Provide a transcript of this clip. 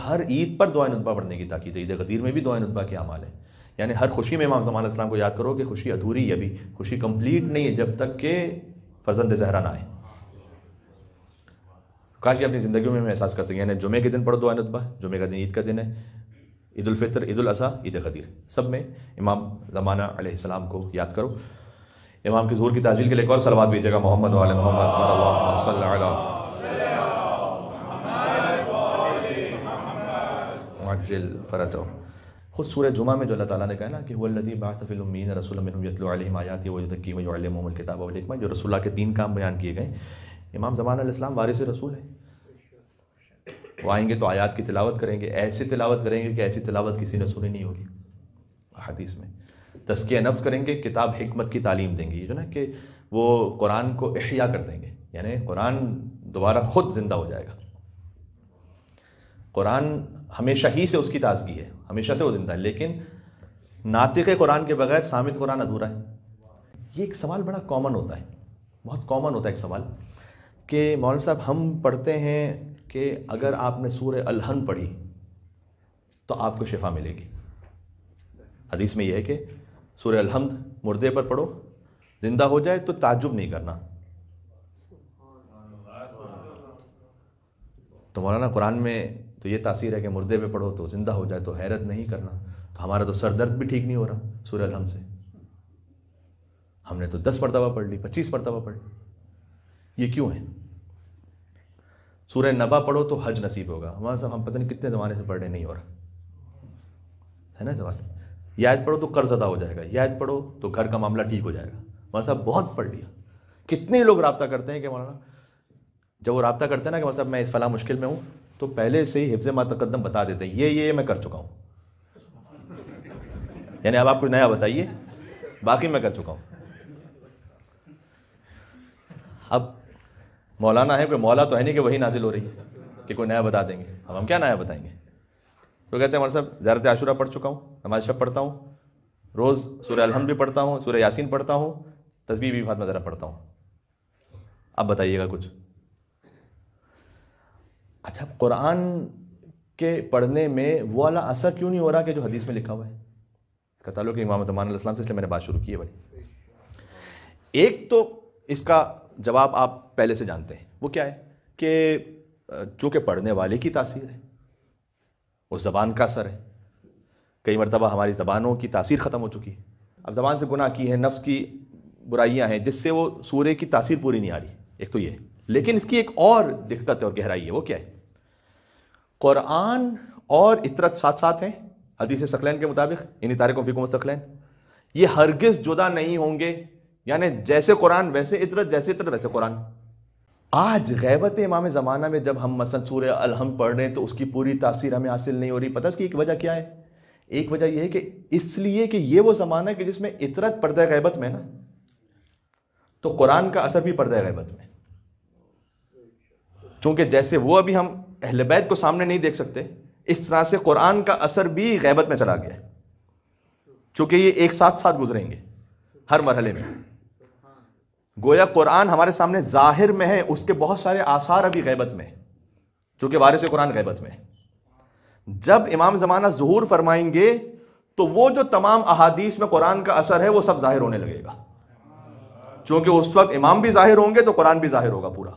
ہر عید پر دعائے ندبہ پڑھنے کی تاکید ہے. عید غدیر میں بھی دعائے ندبہ کے اعمال ہیں. یعنی ہر خوشی میں امام زمان علیہ السلام کو یاد کرو کہ خوشی ادھوری ہے، ابھی خوشی کمپلیٹ نہیں ہے جب تک کہ فرزند زہرا نہ آئے. کاش یہ اپنی زندگیوں میں احساس کر سکیں. یعنی جمعے کے دن پڑھو دعائے ندبہ، جمعے کا دن عید کا دن ہے، عید الفطر، عید الاضحیٰ، عید غدیر، سب میں امام زمانہ علیہ السلام کو یاد کرو. امام کی ظہور کی تعجیل کے لیے ایک اور صلوات بھیجیے گا. محمد و آل محمد اللہم صل علی عجل فرجہ. خود سورہ جمعہ میں جو اللہ تعالیٰ نے کہا نا کہ هو الذی بعث فی الامیین رسولا منہم یتلو علیہم آیاتہ ویزکیہم ویعلمہم الکتاب والحکمہ، جو رسول اللہ کے 3 کام بیان کیے گئے. امام زمان علیہ السلام وارث رسول ہیں. وہ آئیں گے تو آیات کی تلاوت کریں گے، ایسی تلاوت کریں گے کہ ایسی تلاوت کسی نے سنی نہیں ہوگی. حدیث میں تزکیہ نفس کریں گے، کتاب حکمت کی تعلیم دیں گے. یہ جو نا کہ وہ قرآن کو احیا کر دیں گے، یعنی قرآن دوبارہ خود زندہ ہو جائے گا. قرآن ہمیشہ ہی سے اس کی تازگی ہے، ہمیشہ سے وہ زندہ ہے، لیکن ناطق قرآن کے بغیر صامت قرآن ادھورا ہے. یہ ایک سوال بڑا کامن ہوتا ہے، بہت کامن ہوتا ہے ایک سوال کہ مولانا صاحب ہم پڑھتے ہیں کہ اگر آپ نے سورہ الحمد پڑھی تو آپ کو شفا ملے گی. حدیث میں یہ ہے کہ سورہ الحمد مردے پر پڑھو زندہ ہو جائے تو تعجب نہیں کرنا. تو مولانا قرآن میں تو یہ تاثیر ہے کہ مردے پہ پڑھو تو زندہ ہو جائے تو حیرت نہیں کرنا. تو ہمارا تو سر درد بھی ٹھیک نہیں ہو رہا سورہ الحمد سے. ہم نے تو 10 مرتبہ پڑھ لی، 25 مرتبہ پڑھ لی. یہ کیوں ہے؟ سورہ نبا پڑھو تو حج نصیب ہوگا. ہمارے صاحب ہم پتہ نہیں کتنے زمانے سے پڑھ رہے، نہیں ہو رہا ہے نا سوال. یہ آیت پڑھو تو قرض ادا ہو جائے گا، یہ آیت پڑھو تو گھر کا معاملہ ٹھیک ہو جائے گا. مولانا صاحب بہت پڑھ لیا. کتنے لوگ رابطہ کرتے ہیں کہ مولانا جب وہ رابطہ کرتے ہیں نا کہ مولانا صاحب میں اس فلاں مشکل میں ہوں تو پہلے سے ہی حفظ ما تقدم بتا دیتے ہیں، یہ میں کر چکا ہوں. یعنی اب آپ کو نیا بتائیے، باقی میں کر چکا ہوں. اب مولانا ہے، کوئی مولا تو ہے نہیں کہ وہی نازل ہو رہی ہے کہ کوئی نیا بتا دیں گے. اب ہم کیا نیا بتائیں گے؟ تو کہتے ہیں مولانا صاحب زیارت عاشورہ پڑھ چکا ہوں، نماز شب پڑھتا ہوں، روز سورہ الحمد بھی پڑھتا ہوں، سورہ یاسین پڑھتا ہوں، تسبیح بھی فاطمہ ذرا پڑھتا ہوں. اب بتائیے گا کچھ. اچھا قرآن کے پڑھنے میں وہ والا اثر کیوں نہیں ہو رہا کہ جو حدیث میں لکھا ہوا ہے؟ اس کا تعلق امام زمان علیہ السلام سے، اس لیے میں نے بات شروع کی ہے بھائی. ایک تو اس کا جواب آپ پہلے سے جانتے ہیں، وہ کیا ہے کہ چونکہ پڑھنے والے کی تاثیر ہے، اس زبان کا اثر ہے. کئی مرتبہ ہماری زبانوں کی تاثیر ختم ہو چکی ہے. اب زبان سے گناہ کی ہے، نفس کی برائیاں ہیں جس سے وہ سورے کی تاثیر پوری نہیں آ رہی. ایک تو یہ ہے. لیکن اس کی ایک اور دقت اور گہرائی ہے. وہ کیا ہے؟ قرآن اور اطرت ساتھ ساتھ ہیں حدیث ثقلین کے مطابق، یعنی تارکم فیکم الثقلین. یہ ہرگز جدا نہیں ہوں گے. یعنی جیسے قرآن ویسے اطرت، جیسے اطرت ویسے قرآن. آج غیبت امام زمانہ میں جب ہم مثلا سورہ الحمد پڑھ رہے ہیں تو اس کی پوری تاثیر ہمیں حاصل نہیں ہو رہی. پتہ اس کی ایک وجہ کیا ہے؟ ایک وجہ یہ ہے کہ اس لیے کہ یہ وہ زمانہ ہے کہ جس میں اطرت پردہ غیبت میں نا، تو قرآن کا اثر بھی پردہ غیبت میں. چونکہ جیسے وہ ابھی ہم اہل بیت کو سامنے نہیں دیکھ سکتے، اس طرح سے قرآن کا اثر بھی غیبت میں چلا گیا ہے. چونکہ یہ ایک ساتھ ساتھ گزریں گے ہر مرحلے میں. گویا قرآن ہمارے سامنے ظاہر میں ہے، اس کے بہت سارے آثار ابھی غیبت میں، چونکہ وارث قرآن غیبت میں. جب امام زمانہ ظہور فرمائیں گے تو وہ جو تمام احادیث میں قرآن کا اثر ہے وہ سب ظاہر ہونے لگے گا. چونکہ اس وقت امام بھی ظاہر ہوں گے تو قرآن بھی ظاہر ہوگا پورا.